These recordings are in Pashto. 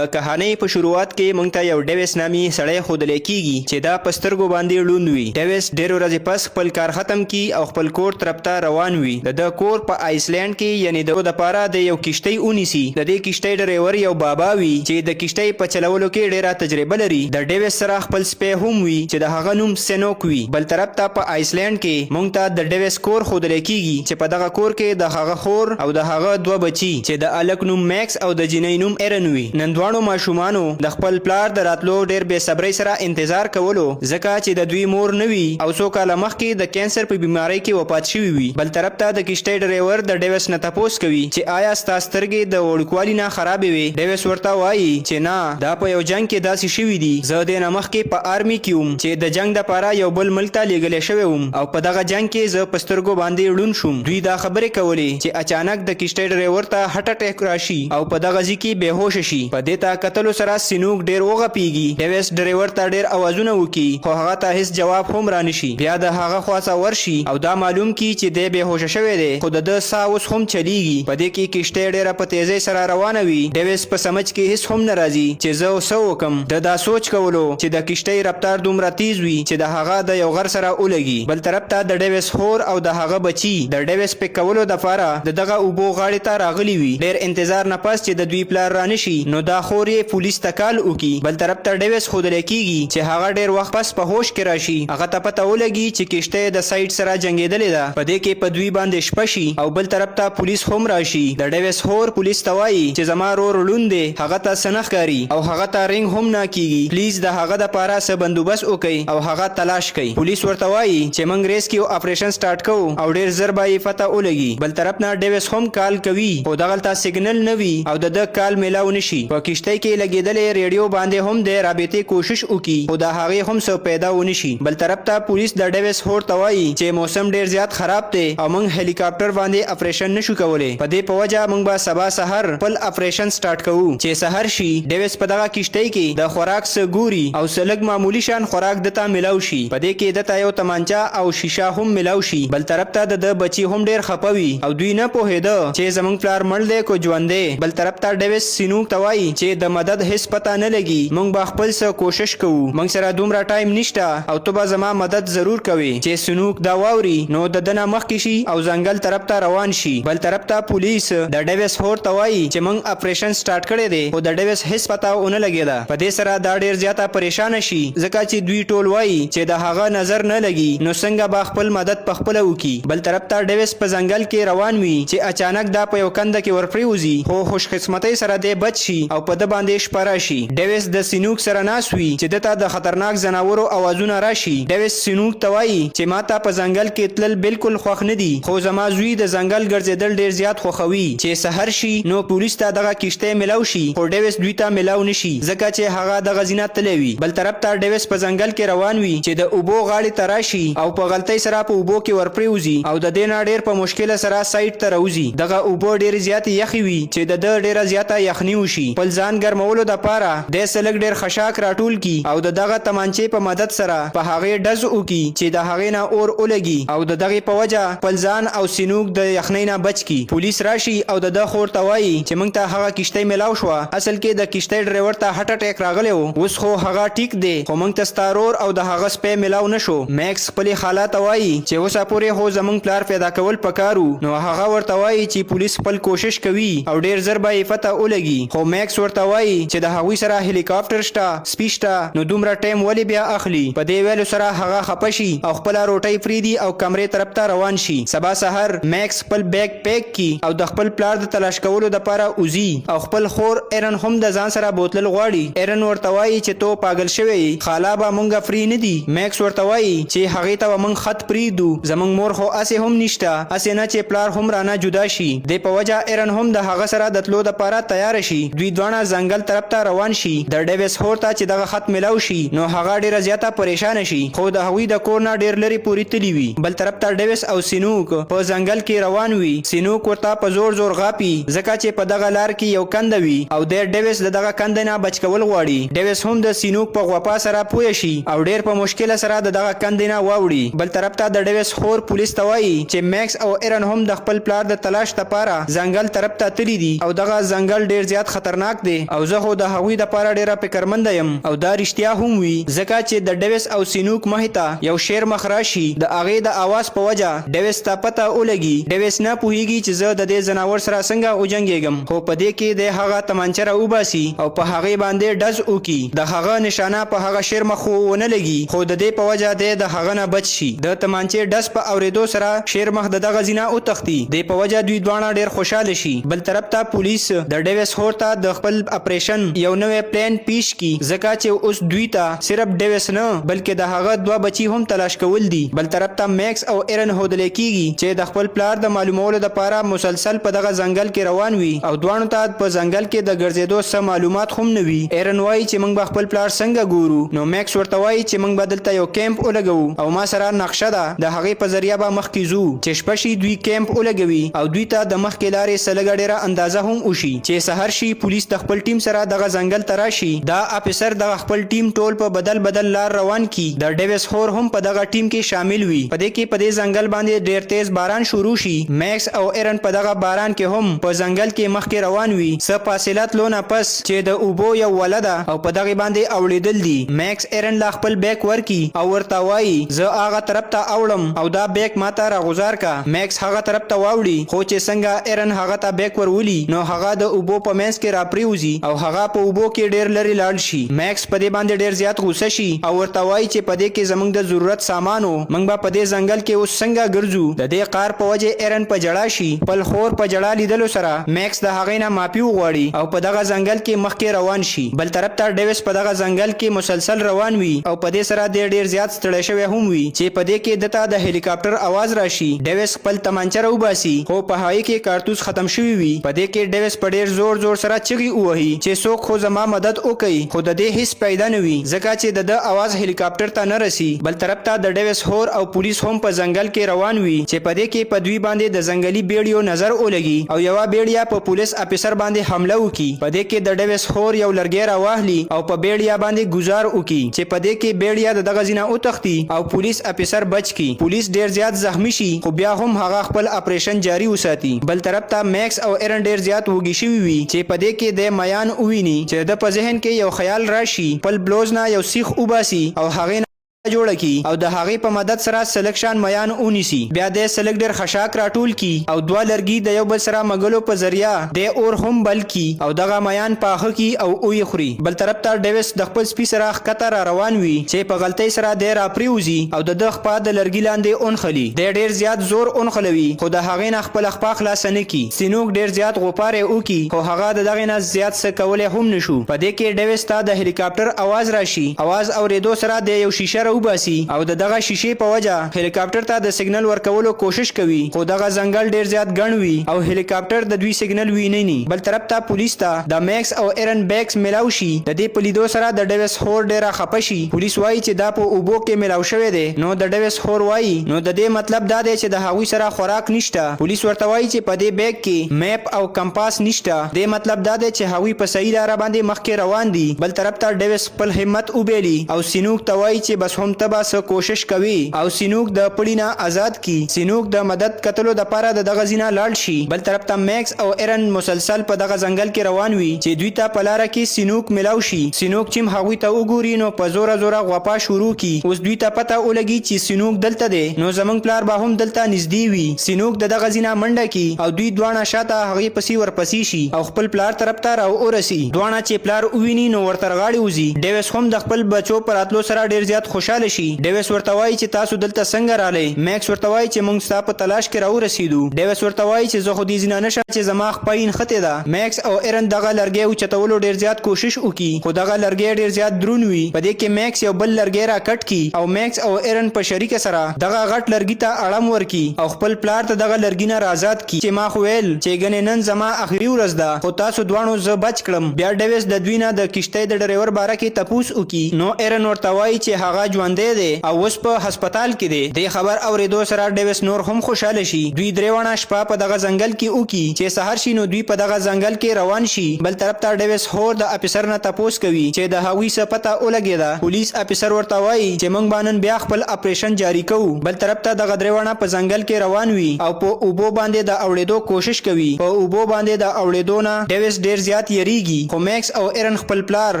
د کهانۍ په شروعات کې موږ ته یو ډیویس نامي سړی ښودلی کیږي چې دا په سترګو باندې ړوند وي. ډیویس ډېرې ورځې پس خپل کار ختم کی او خپل کور طرف ته روان وي. د ده کور په آیسلینډ کې یعنې د دپاره د یو کشتۍ ونیسي. د دې کشتۍ ډریور یو بابا وي چې د کشتۍ په چلولو کې ډېره تجربه لري. د ډیویس سره خپل سپی هم وي چې د هغه نوم سینوک وي. بل طرف ته په آیسلینډ کې موږ ته د ډیویس کور ښودلی کیږي چې په دغه کور کې د هغه خور او د هغه دوه بچي چې د هلک نوم میکس او د جینۍ نوم ایرن وي. نن دواړو ماشومانو د خپل پلار د راتلو ډېر بې صبرۍ سره انتظار کولو ځکه چې د دوی مور نه وي او څو کاله مخکې د کینسر په بیمارۍ کې وفات شوي وي. بل طرف ته د کشتۍ ډریور د ډیویس نه تپوس کوي چې آیا ستا سترګې د وړوکوالي نه خرابې وي؟ ډیویس ورته وایي چې نه، دا په یو جنګ کې داسې شوي دي. زه دې نه مخکې په آرمي کې وم چې د جنګ دپاره یو بل ملک ته لیږلی شوی وم او په دغه جنګ کې زه په سترګو باندې ړوند شوم. دوی دا خبرې کولې چې اچانک د کشتۍ ډریور ته هټ اټیک راشي او په دغه ځای کې بېهوشه شي. په دې ته کتلو سره سینوک ډېر وغپیږي. ډیویس ډریور ته ډېر اوازونه وکړي خو هغه ته هیڅ جواب هم رانشي. بیا د هغه خواڅه ورشي او دا معلوم کړي چې دی بېهوشه شوی دی خو د ده ساه اوس هم چلیږي. په دې کې کشتۍ ډېره په تیزۍ سره روانه وي. ډیویس په سمج کې هیڅ هم نه راځي چې زه څه وکم. د دا سوچ کولو چې د کشتۍ رفتار دومره تیز وي چې د هغه د یو غر سره ولګي. بل طرف ته د ډیویس خور او د هغه بچي د ډیویس پیک کولو دپاره د دغه اوبو غاړې ته راغلي وي. ډېر انتظار نه پس چې د دوی پلار رانشي نو دا خور یې پولیس ته کال وکړي. بل طرف ته ډیویس ښودلی کیږي چې هغه ډېر وخت پس په هوش کې راشي. هغه ته پته ولګي چې کشتۍ د سایډ سره جنګېدلې ده. په دې کې په دوی باندې شپه شي او بل طرف ته پولیس هم راشي. د ډیویس خور پولیس ته وایي چې زما رور ړوند دی، هغه ته څه نه ښکاري او هغه ته رنګ هم نه کیږي. پلیز د هغه دپاره څه بندوبست وکئ او هغه تلاش کوي. پولیس ورته وایي چې موږ ریسکیو اپریشن سټارټ کوو او ډېر ژر به یې فتح ولګي. بل طرف نه ډیویس هم کال کوي خو دغلته سیګنل نه وي او د ده کال میلاو نشي. په کشتۍ کې لګېدلې ریډیو باندې هم د رابطې کوشش وکړي خو د هغې هم څه پیدا ونشي. بل طرف ته پولیس د ډیویس خور ته وایي چې موسم ډېر زیات خراب دی او موږ هلیکاپټر باندې اپریشن نشو کولی. په دې په وجه موږ به سبا سحر خپل اپریشن سټارټ کوو. چې سحر شي ډیویس په دغه کشتۍ کې د خوراک څه ګوري او څه لږ معمولي شان خوراک دته میلاو شي. په دې کې دته یو تمانچه او شیشه هم میلاو شي. بل طرف ته د بچي هم ډېر خفه وي او دوی نه پوهېده چې زموږ پلار مړ دی کو ژوند دی. بل طرف ته ډیویس سینوک ته وایي چې د مدد هیڅ پته نه لګي، موږ به خپل څه کوشش کوو، موږ سره دومره ټایم نشته او ته به زما مدد ضرور کوې. چې سینوک دا واوري نو د ده نه مخکې شي او ځنګل طرف ته روان شي. بل طرف ته پولیس د ډیویس خور ته وایي چې موږ اپریشن سټارټ کړی دی خو د ډیویس هیڅ پته ونه لګېده. په دې سره دا ډېر زیاته پریشانه شي ځکه چې دوی ټول وایي چې د هغه نظر نه لګي نو څنګه به خپل مدد په خپله وکړي. بل طرف ته ډیویس په ځنګل کې روان وي چې اچانک دا په یو کنده کې ورپرېوځي خو خوشقسمتۍ سره دی بچ شي او په ده باندې شپه راشي. ډیویس د سینوک سره ناست وي چې دته د خطرناک ځناورو اوازونه راشي. ډیویس سینوک ته وایي چې ما ته په ځنګل کې تلل بالکل خوښ نه دي خو زما زوی د ځنګل ګرځېدل ډېر زیات خوښوي. چې سحر شي نو پولیس ته دغه کشتۍ میلاو شي خو ډیویس دوی ته میلاو نشي ځکه چې هغه دغه ځینه تللی وي. بل طرف ته ډیویس په ځنګل کې روان وي چې د اوبو غاړې ته راشي او په غلطۍ سره په اوبو کې ورپرېوځي او د دې نه ډېر په مشکله سره سایډ ته راوځي. دغه اوبه ډېرې زیاتې یخې وي چې د ده ډېره زیاته یخني وشي. خپل ځان ګرمولو دپاره دی څه لږ ډېر خشاک راټول کي او د دغه تمانچې په مدد سره په هغې ډز وکړي چې د هغې نه اور ولګي او د دغې په وجه خپل ځان او سینوک د یخنۍ نه بچ کي. پولیس راشي او د ده خور ته وایي چې موږ ته هغه کشتۍ میلاو شوه. اصل کې د کشتۍ ډریور ته هټ اټیک راغلی و، اوس خو هغه ټیک دی خو موږ ته ستا رور او د هغه سپی میلاو نشو. میکس خپلې خاله ته وایي چې اوسه پورې خو زموږ پلار پیدا کول پکار وو. نو هغه ورته وایي چې پولیس خپل کوشش کوي او ډېر ژر به یې فتح ولګي. خو میکس ورته وایي چې د هغوی سره هلیکاپټر شته، سپي شته، نو دومره ټایم ولې بیا اخلي. په دې ویلو سره هغه خفه شي او خپله روټۍ پرېږدي او کمرې طرف ته روان شي. سبا سحر میکس خپل بیگ پیک کی او د خپل پلار د تلاش کولو دپاره وځي او خپل خور ایرن هم د ځان سره بوتلل غواړي. ایرن ورته وایي چې تو پاگل شوی یې، خاله به مونږ فری نه دي. میکس ورته وایي چې هغې ته به مونږ خط پرېږدو، زموږ مور خو هسې هم نشته، هسې نه چې پلار هم رانه جدا شي. دې په وجه ایرن هم د هغه سره د تلو دپاره تیاره شي. دوی دواړه ځنګل طرف ته روان شي. د ډیویس خور ته چې دغه خط میلاو شي نو هغه ډېره زیاته پریشانه شي خو د هغوی د کور نه ډېر لرې پورې تلي وي. بل طرف ته ډیویس او سینوک په ځنګل کې روان وي. سینوک ورته په زور زور غاپي ځکه چې په دغه لار کې یو کنده وي او د ډیویس د دغه کنده نه بچ کول غواړي. ډیویس هم د سینوک په غوپا سره پوه شي او ډېر په مشکله سره د دغه کندې نه واوړي. بل طرف ته د ډیویس خور پولیس ته وایي چې میکس او ایرن هم د خپل پلار د تلاش لپاره ځنګل طرف ته تللي دي او دغه ځنګل ډېر زیات خطرناک حق دی او زه خو د هغوی دپاره ډیره فکرمنده یم او دا رښتیا هم وي ځکه چې د ډیویس او سینوک مخې ته یو شعر مخ راشي د هغې د اواز په وجه ډیویس ته پته ولګي ډیویس نه پوهیږي چې زه د دې ځناور سره څنګه وجنګېږم خو په دې کې د هغه تمانچه راوباسي او په هغې باندې ډز وکړي د هغه نشانه په هغه شعر مخ ونه لګي خو د دې په وجه دی د هغه نه بچ شي د تمانچې ډز په اورېدو سره شعر مخ د دغه ځینه وتښتي د په وجه دوی دواړه ډیر خوشاله شي بل طرف ته پولیس د ډیویس هور ته د خپل اپریشن یو نوې پلان پیش کی ځکه چې اوس دوی ته صرف ډیویس نه بلکې د هغه دوه بچي هم تلاش کول دي بل طرف ته میکس او ایرن هودل کیږي چې د خپل پلار د معلومولو لپاره مسلسل په دغه ځنګل کې روان وي او دوانو ته په ځنګل کې د ګرځېدو څه معلومات هم نه وي ایرن وایي چې موږ به خپل پلار څنګه ګورو نو میکس ورته وایي چې موږ به دلته یو کیمپ ولګو او ما سره نقشه ده د هغې په ذریعه به مخکې ځو چې شپه شي دوی کیمپ ولګوي او دوی ته د مخکې لارې څه لږه ډېره اندازه هم وشي چې سحر شي پولیس د خپل ټیم سره دغه ځنګل ته راشي دا افیسر دغه خپل ټیم ټول په بدل لار روان کی د ډیویس هور هم په دغه ټیم کې شامل وي په دې کې په دې ځنګل باندې ډېر تیز باران شروع شي میکس او ایرن په دغه باران کې هم په ځنګل کې مخکې روان وي څه فاصله تلو نه پس چې د اوبو یو ولده او په دغه باندې اوړېدل دي میکس ایرن لا خپل بیک ورکی او ورته وایي زه هغه طرف ته اوړم او دا بیک ماته راغوزار کا میکس هغه طرف ته واوړي خو چې څنګه ایرن هغه ته بیک ورولي نو هغه د اوبو په منځ کې راپریوزي او هغه په اوبو کې ډیر لري لاړ شي میکس په دې باندې ډیر زیات غوسه شي او ورته وایي چې په دې کې زمونږ د ضرورت سامانو موږ به په دې ځنګل کې اوس څنګه ګرځو د دې قار په وجه ایرن په جړا شي خپل خور په جړا لیدلو سره میکس د هغې نه معافي وغواړي او په دغه ځنګل کې مخکې روان شي بل طرف ته ډیویس په دغه ځنګل کې مسلسل روان وي او په دې سره ډیر زیات ستړی شوی هم وي چې په دې کې دته د هلیکاپټر आवाज راشي ډیویس خپل تمانچه راوباسي خو په هغې کې کارتوس ختم شوی وي په دې کې ډیویس په ډیر زور سره چغې ووهي چې څوک خو زما مدد وکړي خو د دې هیڅ پیدا نه وي ځکه چې د ده आवाज هلیکاپټر ته نه رسي بل طرف ته د ډیویس هور او پولیس هم په ځنګل کې روان وي چې په دې کې په دوی باندې د ځنګلي بیړیو نظر ولګي او یوه بیړیا په پولیس افیسر باندې حمله وکړي په دې کې د ډیویس هور یو لرګی راواخلي او په بیړیا باندې ګزار وکړي چې په دې کې بیړیا د دغه ځینه وتښتي او پولیس افیسر بچ کی پولیس ډیر زیات زخمی شي خو بیا هم هغه خپل اپریشن جاری وساتي بل طرف ته میکس او ایرن ډیر زیات وږي شوي وي چې په دې کې د میان وویني چې د په ذهن کې یو خیال راشي خپل بلوز نه یو سیخ وباسي او هغې جوړه کی او د هغې په مدد سره سلکشان میان اونیسي بیا د سلک ډیر خشاک راټول کی او دوه لرګي د یو بل سره مګلو په ذریعہ د اور هم بل کی او دغه میان پاخه کی او اوې خوري بل طرف ته ډیویس د خپل سپي سره ښکته را روان وي چې په غلطۍ سره دی راپریوزي او د ده خپه د لرګي لاندې اونخلي دی ډیر زیات زور اونخلوي خو د هغې نه خپل خپه خلاصه نه کی سینوک ډیر زیات غوپارې وکي خو هغه د دغې نه زیات څه کولی هم نشو په دې کې ډیویس ته د هلیکاپټر आवाज راشي आवाज اورېدو سره د یو شیشه وباسي او د دغه شیشې په وجه هلیکاپټر ته د سیګنل ورکولو کوشش کوي خو دغه ځنګل ډیر زیات ګڼ وي او هلیکاپټر د دوی سیګنل ویني نه بل طرف ته پولیس ته د میکس او ایرن بیکس ملاو شي د دې په لیدو سره د ډیویس هور ډیره خپه شي پولیس وایي چې دا په اوبو کې ملاو شوی دی نو د ډیویس هور وایي نو د دې مطلب دا دی چې د هغوی سره خوراک نشته پولیس ورته وایي چې په دې بیگ کې میپ او کمپاس نشته د مطلب دا دی چې هغوی په صحیح لاره باندې مخکې روان دي بل طرف ته ډیویس خپل همت وبیلي او سینوک ته وایي چې بس هم ته به څه کوشش کوي او سینوک د پړی نه آزاد کی سینوک د مدد کتلو د پاره د دغه ځینه لاړ شي بل طرف ته میکس او ایرن مسلسل په دغه ځنګل کې روان وي چې دوی ته په لاره کې سینوک ملاو شي سینوک چې هغوی ته وګوري نو په زوره غوپا شروع کی اوس دوی ته پته ولګي چې سینوک دلته دی نو زمونږ پلار به هم دلته نږدې وي سینوک د دغه ځینه منډه کی او دوی دواړه شاته هغې پسې ورپسې شي او خپل پلار طرف ته راورسي دواړه چې پلار وویني نو ورته رغاړې وځي ډیویس هم د خپل بچو په راتلو سره ډیر زیات خوشحاله شي ډیویس ورته وایي چې تاسو دلته څنګه رالی میکس ورته وایي چې موږ ستا په تلاش کې راورسېدو ډیویس ورته وایي چې زه خو دې ځینه نشه چې زما خپه یې نښتې ده میکس او ایرن دغه لرګی اوچتولو ډیر زیات کوشش وکړي خو دغه لرګی ډیر زیات دروند وي په دې کې میکس یو بل لرګی راکټ کړي او میکس او ایرن په شریکه سره دغه غټ لرګي ته اړم ورکړي او خپل پلار ته دغه لرګي نه آزاد کړي چې ما خو ویل چې ګنې نن زما اخري ورځ ده خو تاسو دواړو زه بچ کړم بیا ډیویس د دوی نه د کښتۍ د ډریور باره کې تپوس وکړي نو ایرن ورته وایي چې هغه ژوندی دی او اوس په هسپتال کې دی. د خبر اورېدو سره ډیویس نور هم خوشاله شي. دوی درېونه شپه په دغه ځنګل کې وکي چې سحر شي نو دوی په دغه ځنګل کې روان شي. بل طرف ته ډیویس هور د افیسر نه تپوس کوي چې د هغوی څه پته ولګېده. پولیس افیسر ورته وایي چې موږ به نن بیا خپل اپریشن جاری کوو. بل طرف ته دغه درېونه په ځنګل کې روان وي او په اوبو باندې د اوړېدو کوشش کوي. په اوبو باندې د اوړېدو نه ډیویس ډیر زیات یریږي خو میکس او ایرن خپل پلار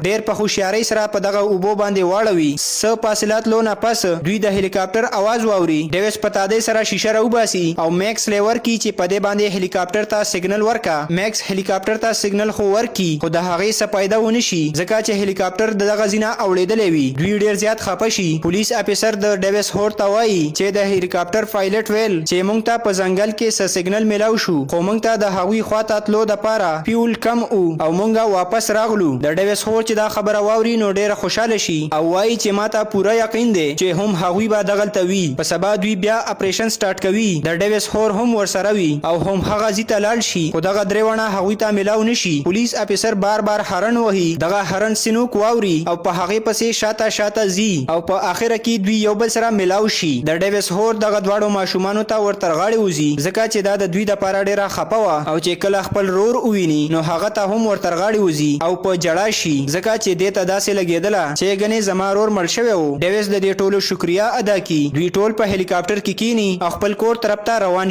ډیر په هوښیارۍ سره په دغه اوبو باندې واړوي. څه فاصلات لو نه پس دوی د هلیکاپټر आवाज واوري. ډیویس په تادې سره شیشه راوباسي او میکس لیور کی چې په دې باندې هلیکاپټر ته سیګنل ورکا. میکس هلیکاپټر ته سیګنل خو ورکی خو د هغې څه فایده ونه شي ځکه چې هلیکاپټر دغه ځینه اوړېدلی وي. دوی ډیر زیات خفه شي. پولیس افیسر د ډیویس هور ته وایي چې د هلیکاپټر پایلټ ویل چې موږ ته په ځنګل کې څه سیګنل میلاو شو خو موږ ته د هغوی خواته تلو دپاره فیول کم او موږ واپس راغلو. د ډیویس هور چې دا خبره واوري نو ډیره خوشحاله شي او وایي چې ما ته پوره یقین دی چې هم هغوی به دغلته وي. په سبا دوی بیا اپریشن سٹارټ کوي. د ډیویس هور هم ورسره وي او هم هغه ځای ته لاړ شي خو دغه درېونه هغوی ته میلاو نشي. پولیس افیسر بار بار هارن وهي. دغه هارن سینوک واوري او په هغې پسې شاته شاته ځي او په اخره کې دوی یو بل سره میلاو شي. د ډیویس هور دغه دواړو ماشومانو ته ورتر غاړې وځي ځکه چې دا د دوی دپاره ډیره خفه وه او چې کله خپل رور وویني نو هغه ته هم ورتر غاړې وځي او په ژړا شي ځکه چې دې ته داسې لګېدله چې ګنې زما رور مړ شوی و. ډیویس د دې ټولو شکریا ادا کړي. دوی ټول په هلیکاپټر کې کینی او خپل کور طرف ته روان